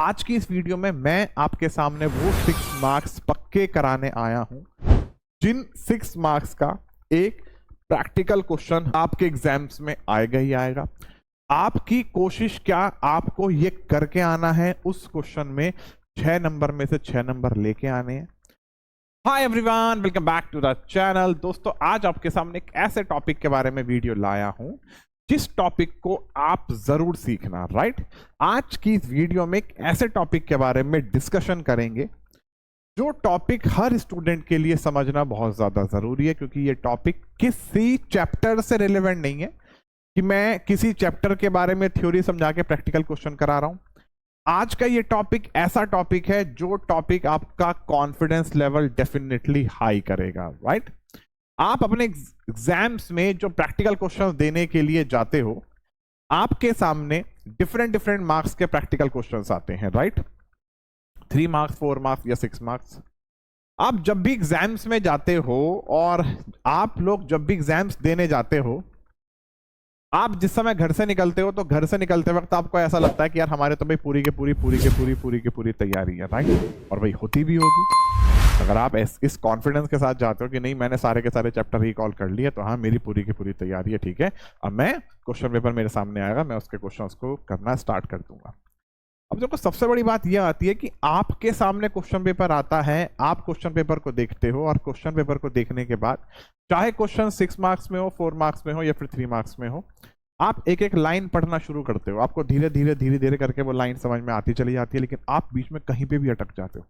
आज की इस वीडियो में मैं आपके सामने वो 6 मार्क्स पक्के कराने आया हूं जिन 6 मार्क्स का एक प्रैक्टिकल क्वेश्चन आपके एग्जाम्स में आएगा ही आएगा। आपकी कोशिश क्या, आपको ये करके आना है उस क्वेश्चन में 6 नंबर में से 6 नंबर लेके आने हैं। Hi everyone, welcome back to the channel. दोस्तों, आज आपके सामने एक ऐसे टॉपिक के बारे में वीडियो लाया हूं जिस टॉपिक को आप जरूर सीखना, राइट। आज की इस वीडियो में एक ऐसे टॉपिक के बारे में डिस्कशन करेंगे जो टॉपिक हर स्टूडेंट के लिए समझना बहुत ज्यादा जरूरी है, क्योंकि ये टॉपिक किसी चैप्टर से रिलेवेंट नहीं है कि मैं किसी चैप्टर के बारे में थ्योरी समझा के प्रैक्टिकल क्वेश्चन करा रहा हूं। आज का ये टॉपिक ऐसा टॉपिक है जो टॉपिक आपका कॉन्फिडेंस लेवल डेफिनेटली हाई करेगा, राइट। आप अपने एग्जाम्स में जो प्रैक्टिकल क्वेश्चंस देने के लिए जाते हो, आपके सामने डिफरेंट डिफरेंट मार्क्स के प्रैक्टिकल क्वेश्चंस आते हैं, राइट। 3 मार्क्स, 4 मार्क्स या 6 मार्क्स। आप जब भी एग्जाम्स में जाते हो और आप लोग जब भी एग्जाम्स देने जाते हो, आप जिस समय घर से निकलते हो तो घर से निकलते वक्त आपको ऐसा लगता है कि यार हमारे तो भाई पूरी की पूरी तैयारी है, राइट। और भाई होती भी होगी। अगर आप इस कॉन्फिडेंस के साथ जाते हो कि नहीं, मैंने सारे के सारे चैप्टर रिकॉल कर लिए, तो हाँ मेरी पूरी की पूरी तैयारी है, ठीक है, अब मैं क्वेश्चन पेपर मेरे सामने आएगा, मैं उसके क्वेश्चंस को करना स्टार्ट कर दूंगा। अब देखो, सबसे बड़ी बात यह आती है कि आपके सामने क्वेश्चन पेपर आता है, आप क्वेश्चन पेपर को देखते हो और क्वेश्चन पेपर को देखने के बाद चाहे क्वेश्चन 6 मार्क्स में हो, 4 मार्क्स में हो या फिर 3 मार्क्स में हो, आप एक एक लाइन पढ़ना शुरू करते हो। आपको धीरे धीरे करके वो लाइन समझ में आती चली जाती है, लेकिन आप बीच में कहीं पे भी अटक जाते हो।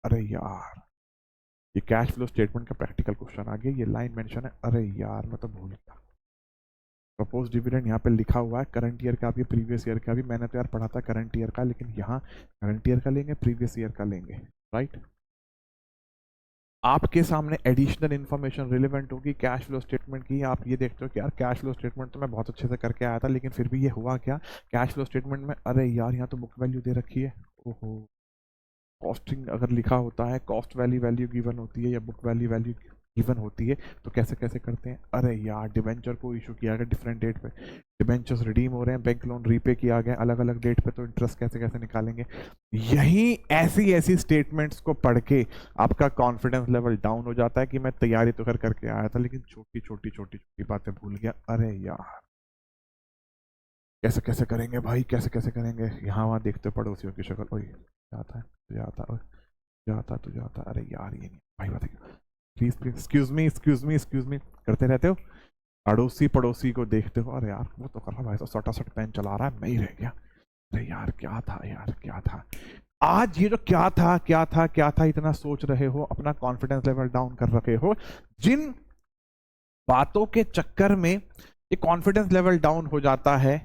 अरे यार, ये कैश फ्लो स्टेटमेंट का प्रैक्टिकल क्वेश्चन आ गया, ये लाइन मेंशन है, अरे यार मैं तो भूल गया। प्रपोज डिविडेंड यहाँ पे लिखा हुआ है करंट ईयर का भी प्रीवियस ईयर का भी। मैंने तो यार पढ़ा था करंट ईयर का, लेकिन यहाँ करंट ईयर का लेंगे, प्रीवियस ईयर का लेंगे, राइट। आपके सामने एडिशनल इन्फॉर्मेशन रिलेवेंट होगी कैश फ्लो स्टेटमेंट की। आप ये देखते हो कि यार कैश फ्लो स्टेटमेंट तो मैं बहुत अच्छे से करके आया था, लेकिन फिर भी ये हुआ क्या कैश फ्लो स्टेटमेंट में, अरे यार यहाँ तो बुक वैल्यू दे रखी है। ओहो, कॉस्टिंग अगर लिखा होता है कॉस्ट वैल्यू वैल्यू गिवन होती है या बुक वैल्यू वैल्यू गिवन होती है, तो कैसे कैसे करते हैं। अरे यार, डिबेंचर को इशू किया गया डिफरेंट डेट पे, डिबेंचर्स रिडीम हो रहे हैं, बैंक लोन रीपे किया गया अलग अलग डेट पे, तो इंटरेस्ट कैसे कैसे निकालेंगे। यही ऐसी ऐसी स्टेटमेंट्स को पढ़ के आपका कॉन्फिडेंस लेवल डाउन हो जाता है कि मैं तैयारी तो करके आया था, लेकिन छोटी छोटी बातें भूल गया। अरे यार, कैसे कैसे करेंगे भाई, कैसे कैसे करेंगे। यहाँ वहाँ देखते पड़ोसियों की शक्ल, ओए जाता है तुझे आता, ओए जाता तुझे आता, अरे यार ये नहीं भाई, बताइए प्लीज प्लीज, एक्सक्यूज मी करते रहते हो। अड़ोसी पड़ोसी को देखते हो, अरे यार वो तो कर रहा भाई, तो सटासट पेन चला रहा है, मैं ही रह गया। अरे यार क्या था, यार क्या था आज ये जो क्या था इतना सोच रहे हो, अपना कॉन्फिडेंस लेवल डाउन कर रखे हो। जिन बातों के चक्कर में ये कॉन्फिडेंस लेवल डाउन हो जाता है,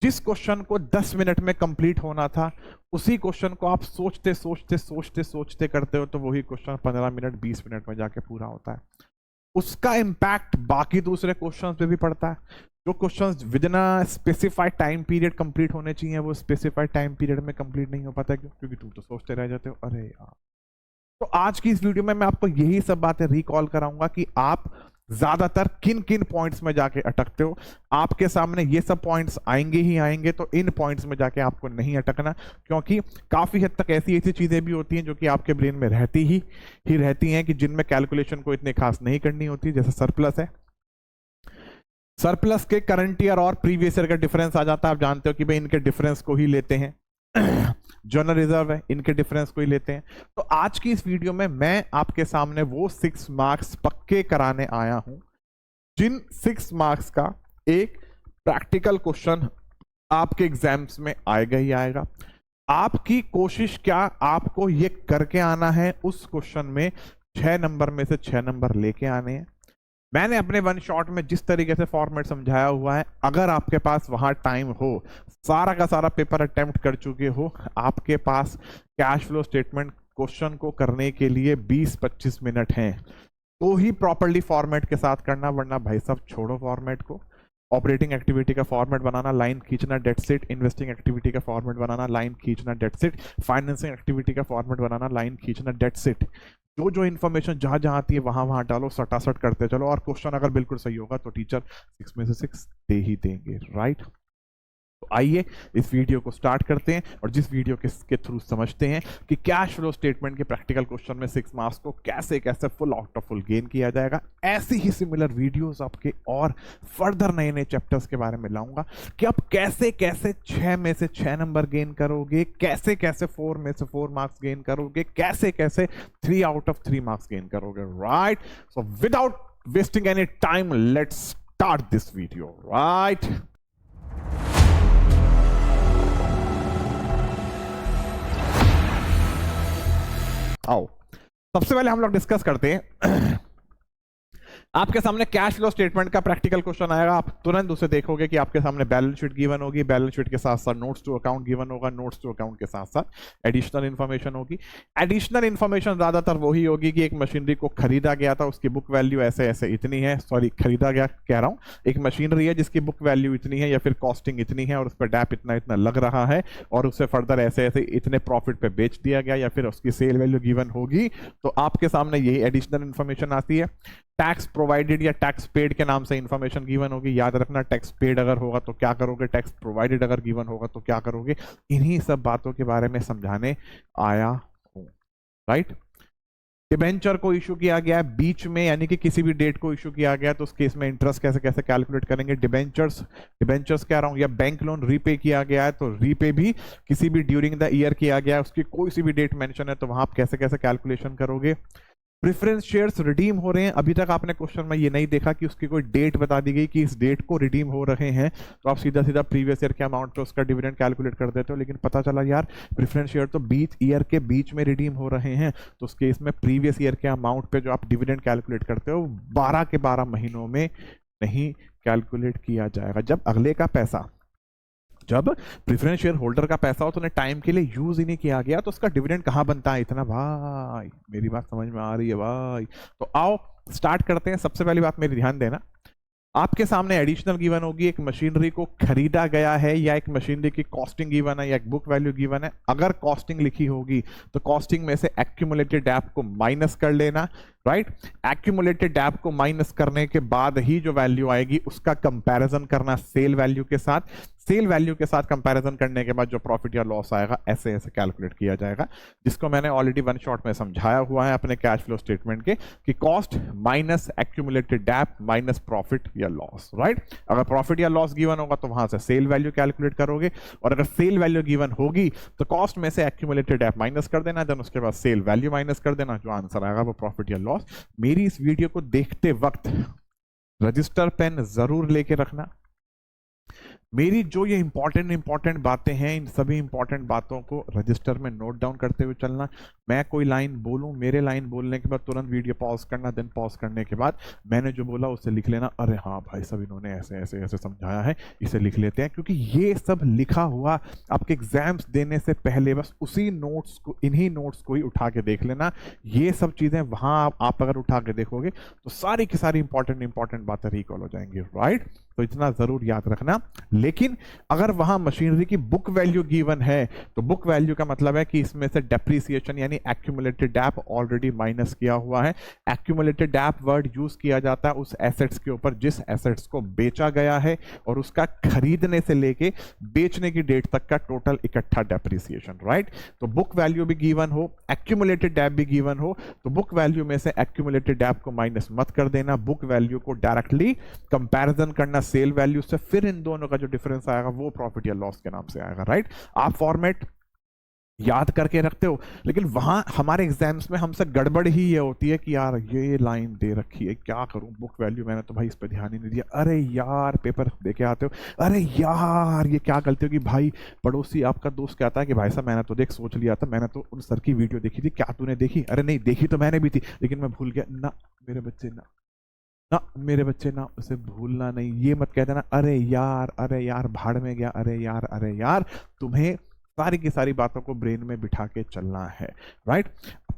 जिस क्वेश्चन को 10 मिनट में कंप्लीट होना था, उसी क्वेश्चन को आप सोचते करते हो, तो वही क्वेश्चन 15 मिनट 20 मिनट में जाके पूरा होता है। उसका इम्पैक्ट बाकी दूसरे क्वेश्चंस पे भी पड़ता है। जो questions with in a specified time period complete होने चाहिए, वो स्पेसिफाइड टाइम पीरियड में कंप्लीट नहीं हो पाता, क्यों? क्योंकि तुम तो सोचते रह जाते हो। अरे यार, तो आज की इस वीडियो में मैं आपको यही सब बातें रिकॉल कराऊंगा कि आप ज्यादातर किन किन पॉइंट्स में जाके अटकते हो। आपके सामने ये सब पॉइंट्स आएंगे ही आएंगे, तो इन पॉइंट्स में जाके आपको नहीं अटकना, क्योंकि काफी हद तक ऐसी ऐसी चीजें भी होती हैं जो कि आपके ब्रेन में रहती हैं कि जिनमें कैलकुलेशन को इतने खास नहीं करनी होती। जैसे सरप्लस है, सरप्लस के करंट ईयर और प्रीवियस ईयर का डिफरेंस आ जाता है। आप जानते हो कि भाई इनके डिफरेंस को ही लेते हैं। जनरल रिजर्व है, इनके डिफरेंस को ही लेते हैं। तो आज की इस वीडियो में मैं आपके सामने वो 6 मार्क्स पक्के कराने आया हूं जिन 6 मार्क्स का एक प्रैक्टिकल क्वेश्चन आपके एग्जाम्स में आएगा ही आएगा। आपकी कोशिश क्या, आपको ये करके आना है उस क्वेश्चन में 6 नंबर में से 6 नंबर लेके आने हैं। मैंने अपने वन शॉट में जिस तरीके से फॉर्मेट समझाया हुआ है, अगर आपके पास वहां टाइम हो, सारा का सारा पेपर अटेम्प्ट कर चुके हो, आपके पास कैश फ्लो स्टेटमेंट क्वेश्चन को करने के लिए 20-25 मिनट हैं, तो ही प्रॉपर्ली फॉर्मेट के साथ करना, वरना भाई साहब छोड़ो फॉर्मेट को। ऑपरेटिंग एक्टिविटी का फॉर्मेट बनाना, लाइन खींचना, डेट सीट, इन्वेस्टिंग एक्टिविटी का फॉर्मेट बनाना, लाइन खींचना, डेट सीट, फाइनेंसिंग एक्टिविटी का फॉर्मेट बनाना, लाइन खींचना, डेट सीट। जो जो इन्फॉर्मेशन जहां जहां आती है वहां वहां डालो, सटासट करते चलो, और क्वेश्चन अगर बिल्कुल सही होगा तो टीचर 6 में से 6 दे ही देंगे, राइट। तो आइए इस वीडियो को स्टार्ट करते हैं और जिस वीडियो के थ्रू समझते हैं कि कैश फ्लो स्टेटमेंट के प्रैक्टिकल क्वेश्चन में 6 मार्क्स को कैसे कैसे full out of full gain किया जाएगा। ऐसी ही सिमिलर वीडियोस आपके और फर्दर नए नए चैप्टर्स के बारे में लाऊंगा कि आप कैसे कैसे 6 में से 6 नंबर गेन करोगे, कैसे कैसे 4 में से 4 मार्क्स गेन करोगे, कैसे कैसे 3 आउट ऑफ 3 मार्क्स गेन करोगे। Right, so without wasting any time let's start this video. Right, आओ सबसे पहले हम लोग डिस्कस करते हैं आपके सामने कैश फ्लो स्टेटमेंट का प्रैक्टिकल क्वेश्चन आएगा। आप तुरंत उसे देखोगे कि आपके सामने बैलेंस शीट गिवन होगी, बैलेंस शीट के साथ साथ नोट्स टू अकाउंट गिवन होगा, नोट्स टू अकाउंट के साथ साथ एडिशनल इन्फॉर्मेशन होगी। एडिशनल इन्फॉर्मेशन ज्यादातर वही होगी कि एक मशीनरी को खरीदा गया था, उसकी बुक वैल्यू ऐसे ऐसे इतनी है, सॉरी खरीदा गया कह रहा हूं, एक मशीनरी है जिसकी बुक वैल्यू इतनी है या फिर कॉस्टिंग इतनी है और उस पर डैप इतना इतना लग रहा है और उसे फर्दर ऐसे ऐसे इतने प्रॉफिट पे बेच दिया गया या फिर उसकी सेल वैल्यू गिवन होगी। तो आपके सामने यही एडिशनल इन्फॉर्मेशन आती है। टैक्स प्रोवाइडेड या टैक्स पेड के नाम से इंफॉर्मेशन गिवन होगी। याद रखना, टैक्स पेड अगर होगा तो क्या करोगे, टैक्स प्रोवाइडेड अगर गिवन होगा तो क्या करोगे। इन्हीं सब बातों के बारे में समझाने आया हूं। राइट, डिबेंचर को इशू किया गया है बीच में, यानी कि किसी भी डेट को इशू किया गया तो उस केस में इंटरेस्ट कैसे कैसे कैलकुलेट करेंगे। डिबेंचर्स कह रहा हूं, या बैंक लोन रीपे किया गया है तो रीपे भी किसी भी ड्यूरिंग द ईयर किया गया है, उसकी कोई सी भी डेट मेंशन है तो वहां आप कैसे कैसे कैलकुलेशन करोगे। प्रेफरेंस शेयर्स रिडीम हो रहे हैं, अभी तक आपने क्वेश्चन में ये नहीं देखा कि उसकी कोई डेट बता दी गई कि इस डेट को रिडीम हो रहे हैं, तो आप सीधा सीधा प्रीवियस ईयर के अमाउंट पे उसका डिविडेंड कैलकुलेट कर देते हो। लेकिन पता चला यार प्रेफरेंस शेयर तो बीच ईयर के बीच में रिडीम हो रहे हैं, तो उस केस में प्रीवियस ईयर के अमाउंट पे जो आप डिविडेंड कैलकुलेट करते हो 12 के 12 महीनों में नहीं कैलकुलेट किया जाएगा। जब प्रेफरेंस शेयर होल्डर का पैसा हो तो उन्हें टाइम के लिए यूज ही नहीं किया गया तो उसका डिविडेंड कहां बनता है इतना। भाई मेरी बात समझ में आ रही है भाई? तो आओ स्टार्ट करते हैं। सबसे पहली बात मेरी ध्यान देना, आपके सामने एडिशनल गिवन होगी, एक मशीनरी को खरीदा गया है या एक मशीनरी की कॉस्टिंग गिवन है या एक बुक वैल्यू गिवन है। अगर कॉस्टिंग लिखी होगी तो कॉस्टिंग में से एक्यूमुलेटेड डैप को माइनस कर लेना। राइट, एक्यूमुलेटेड डैप को माइनस करने के बाद ही जो वैल्यू आएगी उसका कंपैरिजन करना सेल वैल्यू के साथ। सेल वैल्यू के साथ कंपैरिजन करने के बाद जो प्रॉफिट या लॉस आएगा ऐसे ऐसे कैलकुलेट किया जाएगा, जिसको मैंने ऑलरेडी वन शॉट में समझाया हुआ है अपने कैश फ्लो स्टेटमेंट के कि cost minus accumulated dep minus profit या लॉस। राइट, अगर प्रॉफिट या लॉस गिवन होगा तो वहां से सेल वैल्यू कैलकुलेट करोगे और अगर सेल वैल्यू गिवन होगी तो कॉस्ट में से एक्यूमुलेटेड डैप माइनस कर देना, देन उसके बाद सेल वैल्यू माइनस कर देना, जो आंसर आएगा वो प्रॉफिट या लॉस। मेरी इस वीडियो को देखते वक्त रजिस्टर पेन जरूर लेके रखना। मेरी जो ये इंपॉर्टेंट बातें हैं इन सभी इंपॉर्टेंट बातों को रजिस्टर में नोट डाउन करते हुए चलना। मैं कोई लाइन बोलूं, मेरे लाइन बोलने के बाद तुरंत वीडियो पॉज करना, देन पॉज करने के बाद मैंने जो बोला उसे लिख लेना। अरे हाँ भाई सब इन्होंने ऐसे ऐसे ऐसे समझाया है, इसे लिख लेते हैं, क्योंकि ये सब लिखा हुआ आपके एग्जाम्स देने से पहले बस उसी नोट्स को, इन्हीं नोट्स को ही उठा के देख लेना। ये सब चीजें वहां आप अगर उठा के देखोगे तो सारी की सारी इंपॉर्टेंट बातें रिकॉल हो जाएंगी। राइट, तो इतना जरूर याद रखना। लेकिन अगर वहां मशीनरी की बुक वैल्यू गिवन है तो बुक वैल्यू का मतलब है कि इसमें से डेप्रिसिएशन यानी एक्यूमुलेटेड डैप ऑलरेडी माइनस किया हुआ है। एक्यूमुलेटेड डैप वर्ड यूज किया जाता है उस एसेट्स के ऊपर जिस एसेट्स को बेचा गया है और उसका खरीदने से लेके बेचने की डेट तक का टोटल इकट्ठा डेप्रिसिएशन। राइट, तो बुक वैल्यू भी गिवन हो, एक्यूमुलेटेड डैप भी गिवन हो तो बुक वैल्यू में से एक्यूमुलेटेड डैप को माइनस मत कर देना, बुक वैल्यू को डायरेक्टली कंपैरिजन करना सेल वैल्यू से, फिर इन दोनों का जो डिफरेंस आएगा वो प्रॉफिट या लॉस के नाम से आएगा। राइट, आप फॉर्मेट याद करके रखते हो, लेकिन वहां हमारे एग्जाम्स में हमसे गड़बड़ ही ये होती है कि यार ये लाइन दे रखी है क्या करूं, बुक वैल्यू मैंने तो भाई इस पर ध्यान ही नहीं दिया। अरे यार पेपर देके आते हो, अरे यार ये क्या गलती होगी भाई, पड़ोसी आपका दोस्त कहता है कि भाई साहब मैंने तो देख सोच लिया था, मैंने तो उन सर की वीडियो देखी थी, क्या तूने देखी? अरे नहीं देखी तो मैंने भी थी लेकिन मैं भूल गया ना। मेरे बच्चे ना उसे भूलना नहीं, ये मत कह देना अरे यार भाड़ में गया, अरे यार तुम्हें सारी की सारी बातों को ब्रेन में बिठा के चलना है। राइट,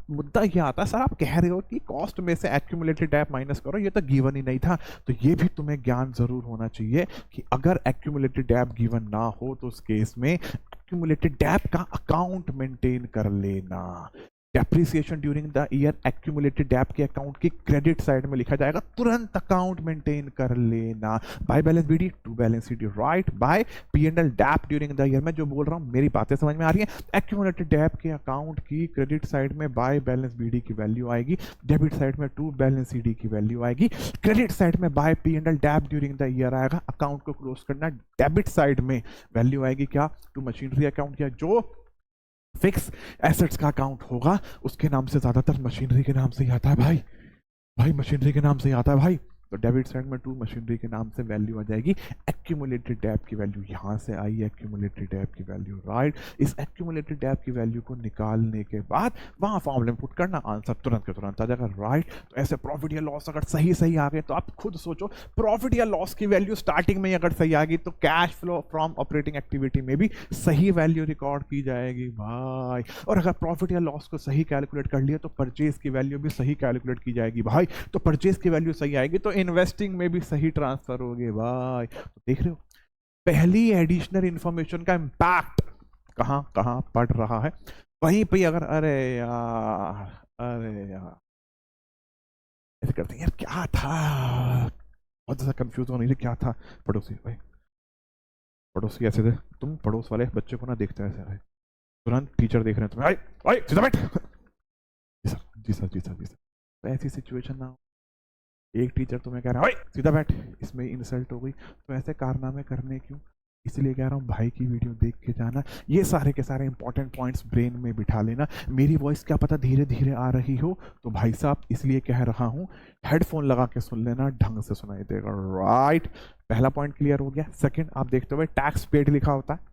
मुद्दा ये आता है सर आप कह रहे हो कि कॉस्ट में से एक्यूमुलेटेड डैप माइनस करो, ये तो गिवन ही नहीं था, तो ये भी तुम्हें ज्ञान जरूर होना चाहिए कि अगर एक्यूमुलेटेड डैप गिवन ना हो तो उस केस में एक्यूमुलेटेड डैप का अकाउंट मेंटेन कर लेना। Depreciation during the year accumulated dep के अकाउंट की क्रेडिट साइड में लिखा जाएगा, तुरंत अकाउंट मेंटेन कर लेना। By balance BD to balance CD, right. By P and L dep during the year, मैं जो बोल रहा हूँ मेरी बातें समझ में आ रही हैं। एक्यूमुलेटेड डेप के अकाउंट की क्रेडिट साइड में बाय बैलेंस बीडी की वैल्यू आएगी, डेबिट साइड में टू बैलेंस सीडी की वैल्यू आएगी। क्रेडिट साइड में by P and L dep during the year आएगा, अकाउंट को क्लोज करना। डेबिट साइड में वैल्यू आएगी क्या, टू मशीनरी अकाउंट, या जो फिक्स एसेट्स का अकाउंट होगा उसके नाम से, ज्यादातर मशीनरी के नाम से ही आता है भाई, भाई मशीनरी के नाम से ही आता है भाई। तो डेबिट साइड में टू मशीनरी के नाम से वैल्यू आ जाएगी। एक्यूमुलेटेड डेप की वैल्यू यहाँ से आई, एक्यूमुलेटेड डेप की वैल्यू, राइट। इस एक्यूमुलेटेड डेप की वैल्यू को निकालने के बाद वहाँ फॉर्मूले में पुट करना, आंसर तुरंत के तुरंत आ जाएगा, राइट। तो ऐसे प्रॉफिट या लॉस अगर सही सही आ गए तो आप खुद सोचो, प्रॉफिट या लॉस की वैल्यू स्टार्टिंग में अगर सही आ गई तो cash flow from operating activity में भी सही वैल्यू रिकॉर्ड की जाएगी भाई। और अगर प्रॉफिट या लॉस को सही कैलकुलेट कर लिया तो परचेज की वैल्यू भी सही कैलकुलेट की जाएगी भाई। तो परचेज की वैल्यू सही आएगी तो इन्वेस्टिंग में भी सही ट्रांसफर होगे भाई। तो देख रहे हो पहली एडिशनल इंफॉर्मेशन का इंपैक्ट कहां कहां पड़ रहा है, वहीं पे अगर अरे यार ऐसे करते हैं यार, क्या था, बहुत ज्यादा कंफ्यूज हो नहीं, क्या था। पड़ोसी भाई, पड़ोसी ऐसे थे, तुम पड़ोस वाले बच्चे को ना देखते ऐसे रहे, तुरंत टीचर देख रहे हैं तुम्हें, भाई सीधा बैठ। जी सर जी सर जी सर जी सर। तो ऐसी सिचुएशन ना, एक टीचर तुम्हें कह रहा है सीधा बैठ, इसमें इंसल्ट हो गई। तो ऐसे कारनामे करने क्यों, इसलिए कह रहा हूँ भाई की वीडियो देख के जाना, ये सारे के सारे इंपॉर्टेंट पॉइंट्स ब्रेन में बिठा लेना। मेरी वॉइस क्या पता धीरे धीरे आ रही हो, तो भाई साहब इसलिए कह रहा हूँ हेडफोन लगा के सुन लेना, ढंग से सुनाई देगा, राइट। पहला पॉइंट क्लियर हो गया। सेकंड, आप देखते हुए टैक्स पेड लिखा होता है,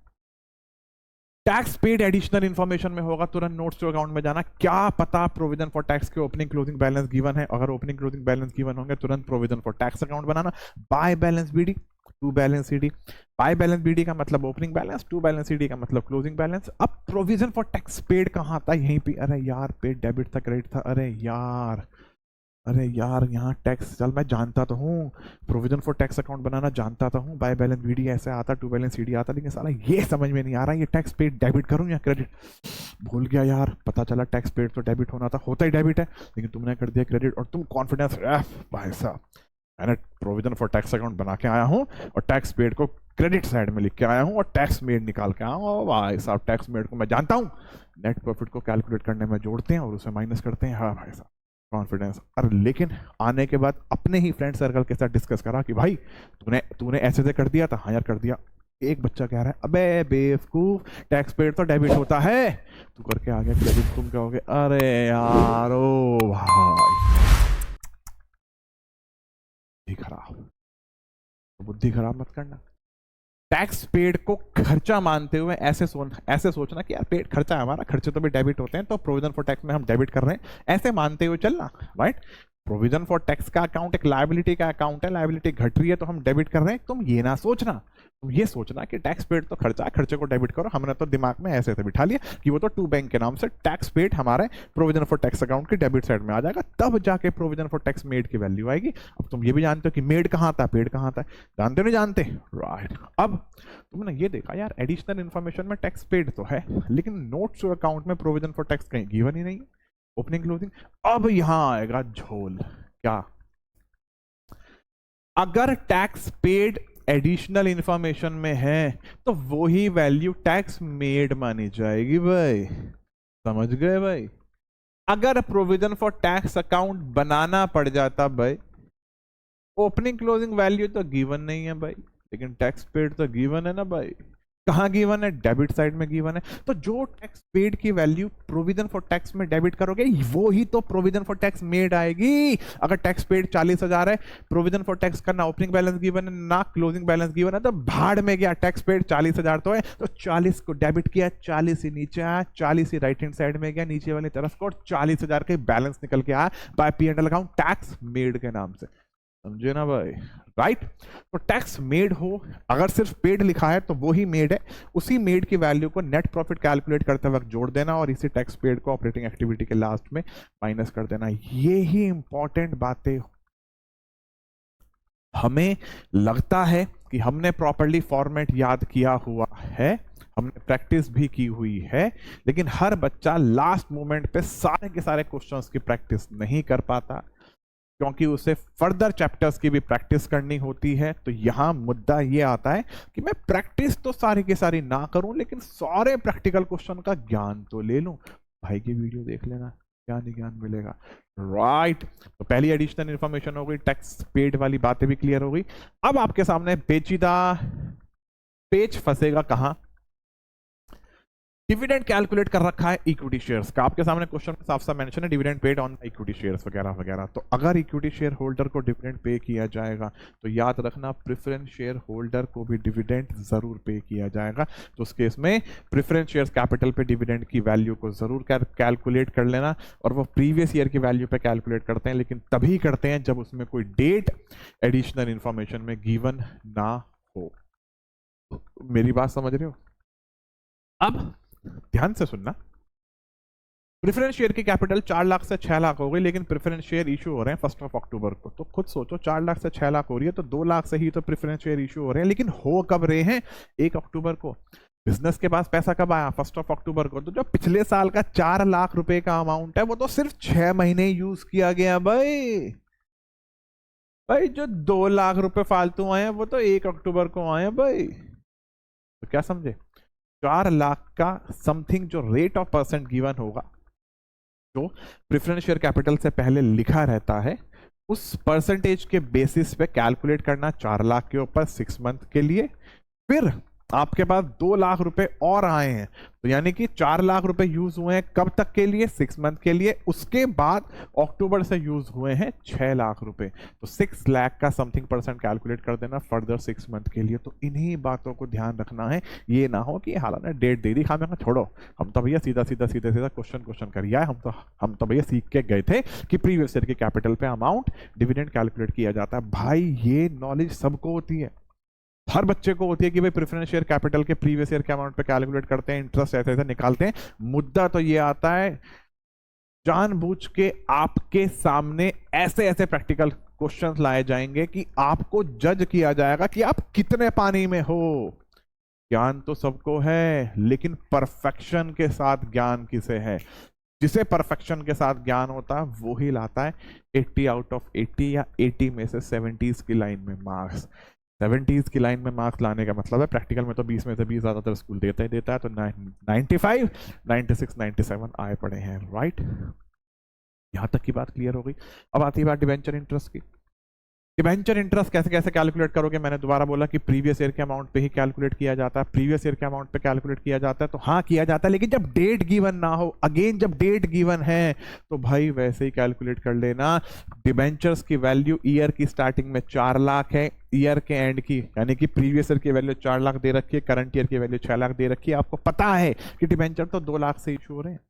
टैक्स पेड एडिशनल इंफॉर्मेशन में होगा, तुरंत नोट्स टू अकाउंट में जाना। क्या पता प्रोविजन फॉर टैक्स के ओपनिंग क्लोजिंग बैलेंस गिवन है, अगर ओपनिंग क्लोजिंग बैलेंस गिवन होंगे तुरंत प्रोविजन फॉर टैक्स अकाउंट बनाना। By balance BD to balance CD, by balance BD का मतलब opening balance, to balance CD का मतलब क्लोजिंग बैलेंस। अब प्रोविजन फॉर टैक्स पेड कहाँ था, यहीं पे। अरे यार पेड डेबिट था क्रेडिट था, अरे यार यहाँ टैक्स, चल मैं जानता तो हूँ, प्रोविजन फॉर टैक्स अकाउंट बनाना जानता तो हूँ, बाय बैलेंस बीडी ऐसे आता, टू बैलेंस सीडी आता, लेकिन साला ये समझ में नहीं आ रहा ये टैक्स पेड डेबिट करूँ या क्रेडिट। भूल गया यार, पता चला टैक्स पेड तो डेबिट होना था, होता ही डेबिट है, लेकिन तुमने कर दिया क्रेडिट। और तुम कॉन्फिडेंस, भाई साहब मैंने प्रोविजन फॉर टैक्स अकाउंट बना के आया हूँ और टैक्स पेड को क्रेडिट साइड में लिख के आया हूँ और टैक्स मेड निकाल के आया हूँ। भाई साहब टैक्स मेड को मैं जानता हूँ, नेट प्रॉफिट को कैलकुलेट करने में जोड़ते हैं और उसे माइनस करते हैं। हाँ भाई साहब कॉन्फिडेंस। अरे लेकिन आने के बाद अपने ही फ्रेंड सर्कल के साथ डिस्कस करा कि भाई तूने ऐसे से कर दिया था, हाँ यार कर दिया। एक बच्चा कह रहा है अबे बेवकूफ टैक्स पेड तो डेबिट होता है, तू करके आ गया क्रेडिट, तुम क्या होगे। अरे यार ओ भाई बुद्धि खराब मत करना। टैक्स पेड को खर्चा मानते हुए ऐसे सोचना कि यार पेड खर्चा है हमारा, खर्चे तो भी डेबिट होते हैं तो प्रोविजन फॉर टैक्स में हम डेबिट कर रहे हैं, ऐसे मानते हुए चलना, राइट। प्रोविजन फॉर टैक्स का अकाउंट एक लायबिलिटी का अकाउंट है, लायबिलिटी घट रही है तो हम डेबिट कर रहे हैं। तुम ये ना सोचना, तुम ये सोचना कि टैक्स पेड तो खर्चा है, खर्चे को डेबिट करो। हमने तो दिमाग में ऐसे बिठा लिया कि वो तो टू बैंक के नाम से टैक्स पेड हमारे प्रोविजन फॉर टैक्स अकाउंट की डेबिट साइड में आ जाएगा, तब जाके प्रोविजन फॉर टैक्स मेड की वैल्यू आएगी। अब तुम ये भी जानते हो कि मेड कहाँ था पेड कहाँ था, जानते नहीं जानते, राइट। अब तुमने ये देखा यार एडिशनल इन्फॉर्मेशन में टैक्स पेड तो है, लेकिन नोट्स टू अकाउंट में प्रोविजन फॉर टैक्स कहीं गिवन ही नहीं है, ओपनिंग क्लोजिंग। अब यहां आएगा झोल, क्या अगर टैक्स पेड एडिशनल इंफॉर्मेशन में है तो वही वैल्यू टैक्स मेड मानी जाएगी भाई, समझ गए भाई। अगर प्रोविजन फॉर टैक्स अकाउंट बनाना पड़ जाता भाई, ओपनिंग क्लोजिंग वैल्यू तो गिवन नहीं है भाई, लेकिन टैक्स पेड तो गिवन है ना भाई। कहाँ गिवन है, डेबिट साइड में गिवन है। तो जो टैक्स पेड की वैल्यू प्रोविजन फॉर टैक्स में डेबिट करोगे वो ही तो प्रोविजन फॉर टैक्स मेड आएगी। अगर टैक्स पेड 40,000 है, प्रोविजन फॉर टैक्स का ना ओपनिंग बैलेंस गिवन है ना क्लोजिंग बैलेंस गिवन है, तो भाड़ में गया। टैक्स पेड 40,000 तो है, तो 40 को डेबिट किया, 40 ही नीचे आया, 40 ही राइट हैंड साइड में गया नीचे वाली तरफ को, और 40,000 का बैलेंस निकल के आया bye P and L account tax made के नाम से, समझे ना भाई, राइट। तो टैक्स मेड हो, अगर सिर्फ पेड लिखा है तो वो ही मेड है, उसी मेड की वैल्यू को नेट प्रॉफिट कैलकुलेट करते वक्त जोड़ देना और इसी टैक्स पेड को ऑपरेटिंग एक्टिविटी के लास्ट में माइनस कर देना। ये ही इंपॉर्टेंट बातें हमें लगता है कि हमने प्रॉपर्ली फॉर्मेट याद किया हुआ है, हमने प्रैक्टिस भी की हुई है, लेकिन हर बच्चा लास्ट मोमेंट पे सारे के सारे क्वेश्चंस की प्रैक्टिस नहीं कर पाता, क्योंकि उसे फर्दर चैप्टर्स की भी प्रैक्टिस करनी होती है। तो यहां मुद्दा ये आता है कि मैं प्रैक्टिस तो सारी की सारी ना करूं, लेकिन सारे प्रैक्टिकल क्वेश्चन का ज्ञान तो ले लूं। भाई की वीडियो देख लेना, ज्ञान ही ज्ञान मिलेगा, राइट। तो पहली एडिशनल इंफॉर्मेशन हो गई, टैक्स पेड वाली बातें भी क्लियर हो गई। अब आपके सामने पेचीदा पेज फंसेगा कहां? डिविडेंड कैलकुलेट कर रखा है इक्विटी शेयर्स का, आपके सामने क्वेश्चन में साफ साफ मेंशन है dividend paid on equity shares वगैरह वगैरह। तो अगर इक्विटी शेयर होल्डर को डिविडेंड पे किया जाएगा तो याद रखना प्रेफरेंस शेयर होल्डर को भी डिविडेंड जरूर पे किया जाएगा। तो उस केस में प्रेफरेंस शेयर्स कैपिटल पे डिविडेंड की वैल्यू को जरूर कैलकुलेट कर लेना, और वो प्रीवियस ईयर की वैल्यू पे कैलकुलेट करते हैं, लेकिन तभी करते हैं जब उसमें कोई डेट एडिशनल इंफॉर्मेशन में गिवन ना हो। मेरी बात समझ रहे हो? अब ध्यान से सुनना, प्रेफरेंस शेयर की कैपिटल 4 लाख से 6 लाख हो गई, लेकिन प्रेफरेंस शेयर इशू हो रहे हैं 1 अक्टूबर को। तो खुद सोचो, 4 लाख से 6 लाख हो रही है तो 2 लाख से ही तो प्रेफरेंस शेयर इशू हो रहे हैं, लेकिन हो कब रहे हैं? 1 अक्टूबर को। बिजनेस के पास पैसा कब आया? 1 अक्टूबर को। तो जो पिछले साल का 4 लाख रुपए का अमाउंट है वो तो सिर्फ 6 महीने यूज किया गया भाई। भाई जो 2 लाख रुपए फालतू आए हैं वो तो 1 अक्टूबर को आए हैं भाई। तो क्या समझे? 4 लाख का समथिंग जो रेट ऑफ परसेंट गिवन होगा, जो प्रेफरेंस शेयर कैपिटल से पहले लिखा रहता है, उस परसेंटेज के बेसिस पे कैलकुलेट करना 4 लाख के ऊपर 6 मंथ के लिए। फिर आपके पास 2 लाख रुपए और आए हैं, तो यानी कि 4 लाख रुपए यूज हुए हैं कब तक के लिए? 6 मंथ के लिए। उसके बाद अक्टूबर से यूज हुए हैं 6 लाख रुपए, तो 6 लाख का समथिंग परसेंट कैलकुलेट कर देना फर्दर 6 मंथ के लिए। तो इन्हीं बातों को ध्यान रखना है, ये ना हो कि हालांकि डेट दे दी, मैं छोड़ो, हम तो भैया सीधा सीधा सीधा सीधा क्वेश्चन करिए, हम तो भैया सीख के गए थे कि प्रीवियस ईयर के कैपिटल पे अमाउंट डिविडेंड कैलकुलेट किया जाता है। भाई ये नॉलेज सबको होती है, हर बच्चे को होती है कि भाई प्रेफरेंस शेयर कैपिटल के प्रीवियस ईयर के अमाउंट पे कैलकुलेट करते हैं, इंटरेस्ट ऐसे ऐसे निकालते हैं। मुद्दा तो ये आता है जानबूझ के आपके सामने ऐसे ऐसे प्रैक्टिकल क्वेश्चंस लाए जाएंगे कि आपको जज किया जाएगा कि आप कितने पानी में हो। ज्ञान तो सबको है, लेकिन परफेक्शन के साथ ज्ञान किसे है? जिसे परफेक्शन के साथ ज्ञान होता है वो ही लाता है 80 आउट ऑफ 80 या 80 में से 70s की लाइन में मार्क्स। 70s की लाइन में मार्क्स लाने का मतलब है प्रैक्टिकल में तो 20 में से 20 ज्यादातर स्कूल देता ही देता है, तो 95, 96, 97 आए पड़े हैं, राइट। यहां तक की बात क्लियर हो गई। अब आती है बात डिवेंचर इंटरेस्ट की। डिवेंचर इंटरेस्ट कैसे कैसे कैलकुलेट करोगे? मैंने दोबारा बोला कि प्रीवियस ईयर के अमाउंट पे ही कैलकुलेट किया जाता है। प्रीवियस ईयर के अमाउंट पे कैलकुलेट किया जाता है तो हाँ किया जाता है, लेकिन जब डेट गिवन ना हो, अगेन जब डेट गिवन है तो भाई वैसे ही कैलकुलेट कर लेना। डिवेंचर्स की वैल्यू ईयर की स्टार्टिंग में 4 लाख है, ईयर के एंड की यानी कि प्रीवियस ईयर की वैल्यू 4 लाख दे रखी है, करंट ईयर की वैल्यू 6 लाख दे रखी है। आपको पता है कि डिवेंचर तो 2 लाख से इशू हो रहे हैं,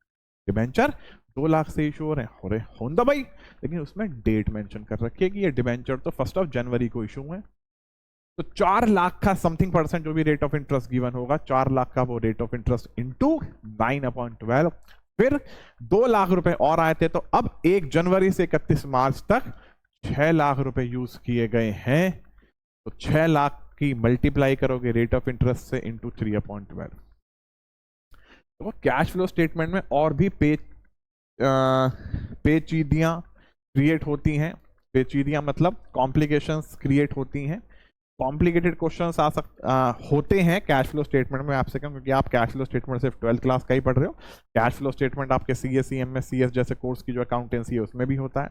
डिवेंचर 2 लाख से इशू हो रहे हैं होंदा भाई, लेकिन उसमें डेट मेंशन कर रखी है कि ये डिवेंचर तो 1 जनवरी को इशू हुए। तो 4 लाख का समथिंग परसेंट जो भी रेट ऑफ इंटरेस्ट गिवन होगा, 4 लाख का वो रेट ऑफ इंटरेस्ट इनटू 9/12। फिर 2 लाख रुपए और आए थे, तो अब 1 जनवरी से 31 मार्च तक 6 लाख रुपए यूज किए गए हैं। तो 6 लाख की मल्टीप्लाई करोगे रेट ऑफ इंटरेस्ट से इनटू 3/12। तो कैश फ्लो स्टेटमेंट में और भी पेचीदियां क्रिएट होती हैं। पेचीदियां मतलब कॉम्प्लिकेशंस क्रिएट होती हैं, कॉम्प्लिकेटेड क्वेश्चंस होते हैं कैश फ्लो स्टेटमेंट में। आपसे कहूं क्योंकि आप कैश फ्लो स्टेटमेंट सिर्फ 12th क्लास का ही पढ़ रहे हो। कैश फ्लो स्टेटमेंट आपके CSE, MSCS जैसे कोर्स की जो अकाउंटेंसी है उसमें भी होता है,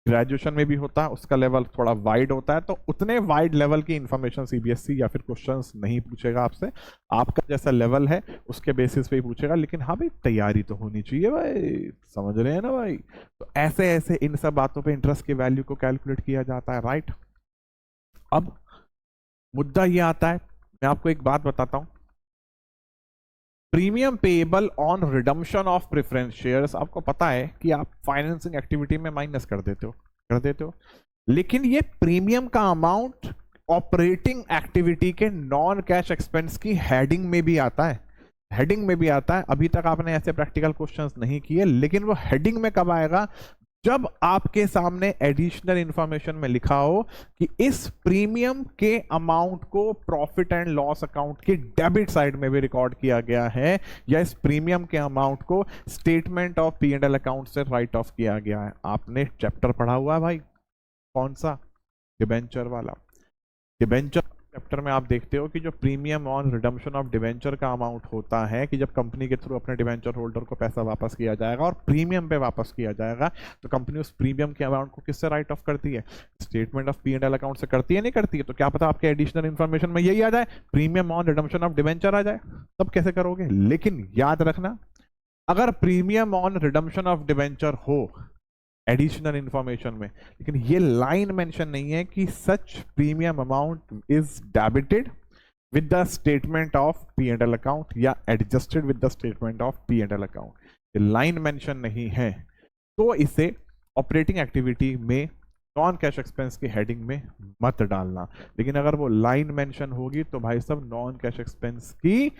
ग्रेजुएशन में भी होता है, उसका लेवल थोड़ा वाइड होता है। तो उतने वाइड लेवल की इंफॉर्मेशन CBSE या फिर क्वेश्चंस नहीं पूछेगा आपसे, आपका जैसा लेवल है उसके बेसिस पे ही पूछेगा। लेकिन हाँ भाई तैयारी तो होनी चाहिए भाई, समझ रहे हैं ना भाई। तो ऐसे ऐसे इन सब बातों पे इंटरेस्ट की वैल्यू को कैलकुलेट किया जाता है, राइट। अब मुद्दा ये आता है, मैं आपको एक बात बताता हूं, premium payable on redemption of preference shares. आपको पता है कि आप फाइनेंसिंग एक्टिविटी में माइनस कर देते हो, लेकिन ये प्रीमियम का अमाउंट ऑपरेटिंग एक्टिविटी के नॉन कैश एक्सपेंस की हेडिंग में भी आता है, हेडिंग में भी आता है। अभी तक आपने ऐसे प्रैक्टिकल क्वेश्चंस नहीं किए, लेकिन वो हेडिंग में कब आएगा? जब आपके सामने एडिशनल इंफॉर्मेशन में लिखा हो कि इस प्रीमियम के अमाउंट को प्रॉफिट एंड लॉस अकाउंट के डेबिट साइड में भी रिकॉर्ड किया गया है, या इस प्रीमियम के अमाउंट को statement of P and L account से राइट ऑफ किया गया है। आपने चैप्टर पढ़ा हुआ है भाई, कौन सा? डिबेंचर वाला। डिबेंचर चैप्टर में आप देखते हो कि जो premium on redemption of debenture का अमाउंट होता है, कि जब कंपनी के थ्रू अपने डिबेंचर होल्डर को पैसा वापस किया जाएगा और प्रीमियम पे वापस किया जाएगा, तो कंपनी उस प्रीमियम के अमाउंट को किससे राइट ऑफ करती है? Statement of P and L account से करती है, नहीं करती है? तो क्या पता आपके एडिशनल इन्फॉर्मेशन में यही आ जाए, premium on redemption of debenture आ जाए, तब कैसे करोगे? लेकिन याद रखना, अगर premium on redemption of debenture हो एडिशनल इंफॉर्मेशन में, लेकिन ये लाइन मेंशन नहीं है कि such premium amount is debited with the statement of P and L account या adjusted with the statement of P and L account, ये line mention नहीं है, तो इसे ऑपरेटिंग एक्टिविटी में नॉन कैश एक्सपेंस की हेडिंग में मत डालना। लेकिन अगर वो लाइन मेंशन होगी तो भाई सब नॉन कैश एक्सपेंस की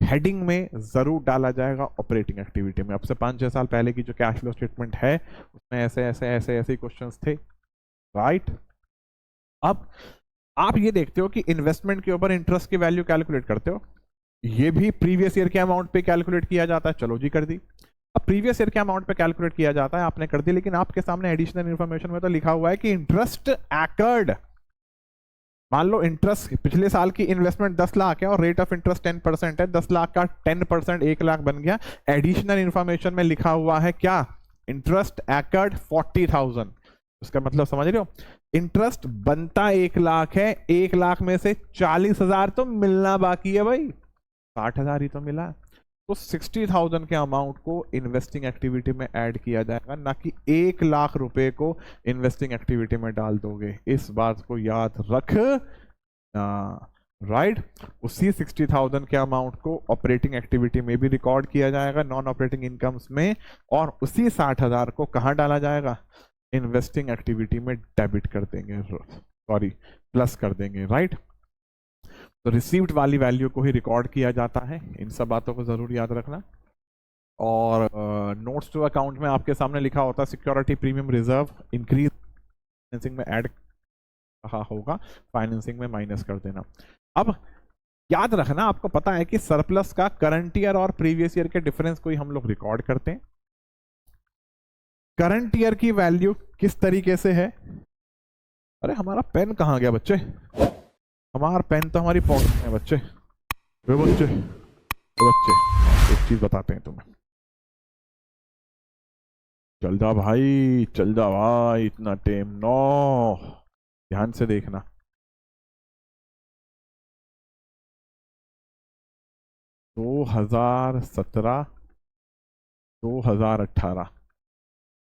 हेडिंग में जरूर डाला जाएगा ऑपरेटिंग एक्टिविटी में। अब से 5-6 साल पहले की जो कैश फ्लो स्टेटमेंट है उसमें ऐसे ऐसे ऐसे ऐसे क्वेश्चंस थे, राइट। अब आप ये देखते हो कि इन्वेस्टमेंट के ऊपर इंटरेस्ट की वैल्यू कैलकुलेट करते हो, ये भी प्रीवियस ईयर के अमाउंट पे कैलकुलेट किया जाता है, चलो जी कर दी। अब प्रीवियस ईयर के अमाउंट पे कैलकुलेट किया जाता है, आपने कर दी, लेकिन आपके सामने एडिशनल इन्फॉर्मेशन में तो लिखा हुआ है कि इंटरेस्ट एक्र्ड, मान लो इंटरेस्ट पिछले साल की इन्वेस्टमेंट 10 लाख है और रेट ऑफ इंटरेस्ट 10% है, 10 लाख का 10% 1 लाख बन गया। एडिशनल इंफॉर्मेशन में लिखा हुआ है क्या? इंटरेस्ट एक्र्ड 40,000। उसका मतलब समझ रहे हो, इंटरेस्ट बनता 1 लाख है, 1 लाख में से 40,000 तो मिलना बाकी है भाई, 60,000 ही तो मिला। तो 60,000 के अमाउंट को इन्वेस्टिंग एक्टिविटी में ऐड किया जाएगा, ना कि 1 लाख रुपए को इन्वेस्टिंग एक्टिविटी में डाल दोगे, इस बात को याद रख, राइट। उसी 60,000 के अमाउंट को ऑपरेटिंग एक्टिविटी में भी रिकॉर्ड किया जाएगा नॉन ऑपरेटिंग इनकम्स में, और उसी 60,000 को कहाँ डाला जाएगा? इन्वेस्टिंग एक्टिविटी में डेबिट कर देंगे, सॉरी प्लस कर देंगे, राइट। तो रिसीव्ड वाली वैल्यू को ही रिकॉर्ड किया जाता है, इन सब बातों को जरूर याद रखना। और नोट्स टू अकाउंट में आपके सामने लिखा होता है security premium reserve increase, financing में ऐड कहा होगा, फाइनेंसिंग में माइनस कर देना। अब याद रखना, आपको पता है कि सरप्लस का करंट ईयर और प्रीवियस ईयर के डिफरेंस को ही हम लोग रिकॉर्ड करते हैं। करंट ईयर की वैल्यू किस तरीके से है? अरे हमारा पेन कहाँ गया बच्चे? हमारा पेन तो हमारी पॉकेट में है बच्चे। वे बच्चे, एक चीज बताते हैं तुम्हें, चल जा भाई, चल जा भाई, इतना टाइम नो, ध्यान से देखना। दो 2017, 2018,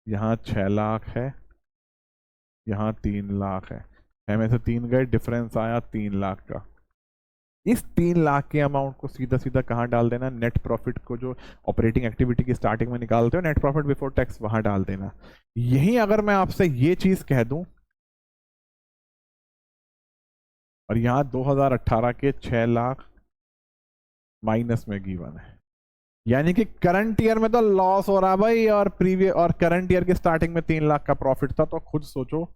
यहाँ 6 लाख है, यहाँ 3 लाख है, 6 में से 3 गए, डिफरेंस आया 3 लाख का। इस 3 लाख के अमाउंट को सीधा सीधा कहाँ डाल देना? नेट प्रॉफिट को, जो ऑपरेटिंग एक्टिविटी की स्टार्टिंग में निकालते हो नेट प्रॉफिट बिफोर टैक्स, वहां डाल देना। यही अगर मैं आपसे ये चीज कह दूं, और यहाँ 2018 के 6 लाख माइनस में गिवन है, यानी कि करंट ईयर में तो लॉस हो रहा भाई, और प्रीवियस और करंट ईयर के स्टार्टिंग में 3 लाख का प्रॉफिट था, तो खुद सोचो,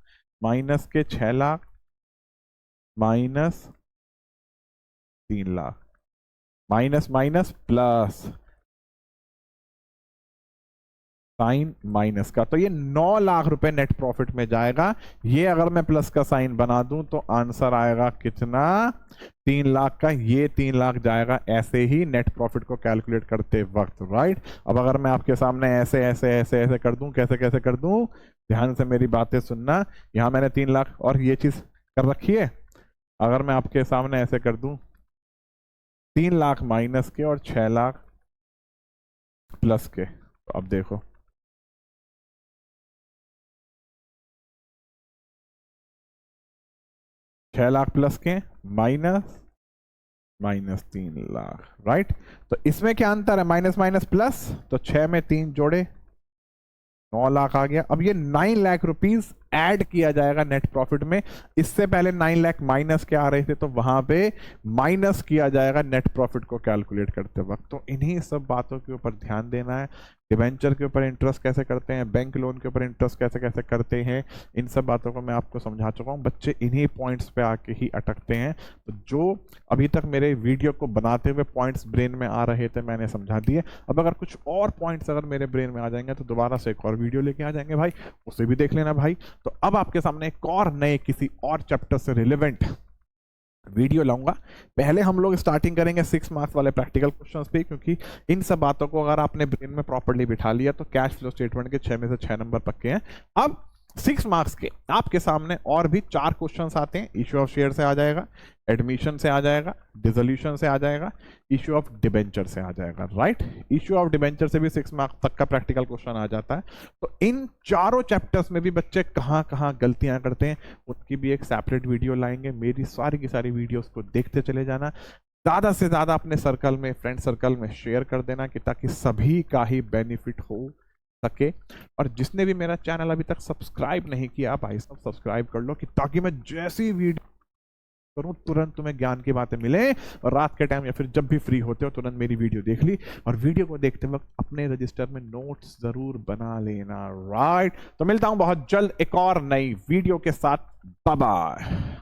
माइनस के 6 lakh minus 3 lakh, minus minus plus, sign minus का, तो ये 9 लाख रुपए नेट प्रॉफिट में जाएगा। ये अगर मैं प्लस का साइन बना दूं तो आंसर आएगा कितना? 3 लाख का। ये 3 लाख जाएगा ऐसे ही नेट प्रॉफिट को कैलकुलेट करते वक्त, राइट। अब अगर मैं आपके सामने ऐसे ऐसे ऐसे ऐसे कर दूं, कैसे कैसे कर दूं, ध्यान से मेरी बातें सुनना। यहां मैंने 3 लाख और ये चीज कर रखी है, अगर मैं आपके सामने ऐसे कर दूं 3 लाख माइनस के और 6 लाख प्लस के, तो अब देखो, छह लाख प्लस के माइनस माइनस 3 लाख, राइट। तो इसमें क्या अंतर है? माइनस माइनस प्लस, तो 6 में 3 जोड़े 9 लाख आ गया। अब ये 9 लाख रुपीस ऐड किया जाएगा नेट प्रॉफिट में। इससे पहले 9 लाख माइनस के आ रहे थे, तो वहां पे माइनस किया जाएगा नेट प्रॉफिट को कैलकुलेट करते वक्त। तो इन्हीं सब बातों के ऊपर ध्यान देना है। डिबेंचर के ऊपर इंटरेस्ट कैसे करते हैं, बैंक लोन के ऊपर इंटरेस्ट कैसे कैसे करते हैं, इन सब बातों को मैं आपको समझा चुका हूँ। बच्चे इन्हीं पॉइंट्स पे आके ही अटकते हैं। तो जो अभी तक मेरे वीडियो को बनाते हुए पॉइंट्स ब्रेन में आ रहे थे मैंने समझा दिए। अब अगर कुछ और पॉइंट्स अगर मेरे ब्रेन में आ जाएंगे तो दोबारा से एक और वीडियो लेके आ जाएंगे भाई, उसे भी देख लेना भाई। तो अब आपके सामने एक और नए किसी और चैप्टर से रिलेवेंट वीडियो लाऊंगा। पहले हम लोग स्टार्टिंग करेंगे 6 मार्क्स वाले प्रैक्टिकल क्वेश्चंस पे, क्योंकि इन सब बातों को अगर आपने ब्रेन में प्रॉपर्ली बिठा लिया तो कैश फ्लो स्टेटमेंट के 6 में से 6 नंबर पक्के हैं। अब 6 मार्क्स के आपके सामने और भी 4 क्वेश्चंस आते हैं। इश्यू ऑफ शेयर से आ जाएगा, एडमिशन से आ जाएगा, डिसोल्यूशन से आ जाएगा, इश्यू ऑफ डिबेंचर से आ जाएगा। राइट, इश्यू ऑफ डिबेंचर से भी 6 मार्क्स तक का प्रैक्टिकल क्वेश्चन आ जाता है। तो इन चारों चैप्टर्स में भी बच्चे कहाँ कहाँ गलतियां करते हैं उनकी भी एक सेपरेट वीडियो लाएंगे। मेरी सारी की सारी वीडियोस को देखते चले जाना, ज्यादा से ज्यादा अपने सर्कल में, फ्रेंड सर्कल में शेयर कर देना कि ताकि सभी का ही बेनिफिट हो सके। और जिसने भी मेरा चैनल अभी तक सब्सक्राइब नहीं किया भाई साहब सब्सक्राइब कर लो, कि ताकि मैं जैसी वीडियो करूं तुरंत तुम्हें ज्ञान की बातें मिले, और रात के टाइम या फिर जब भी फ्री होते हो तुरंत मेरी वीडियो देख ली। और वीडियो को देखते वक्त अपने रजिस्टर में नोट्स जरूर बना लेना। राइट, तो मिलता हूं बहुत जल्द एक और नई वीडियो के साथ। Bye bye.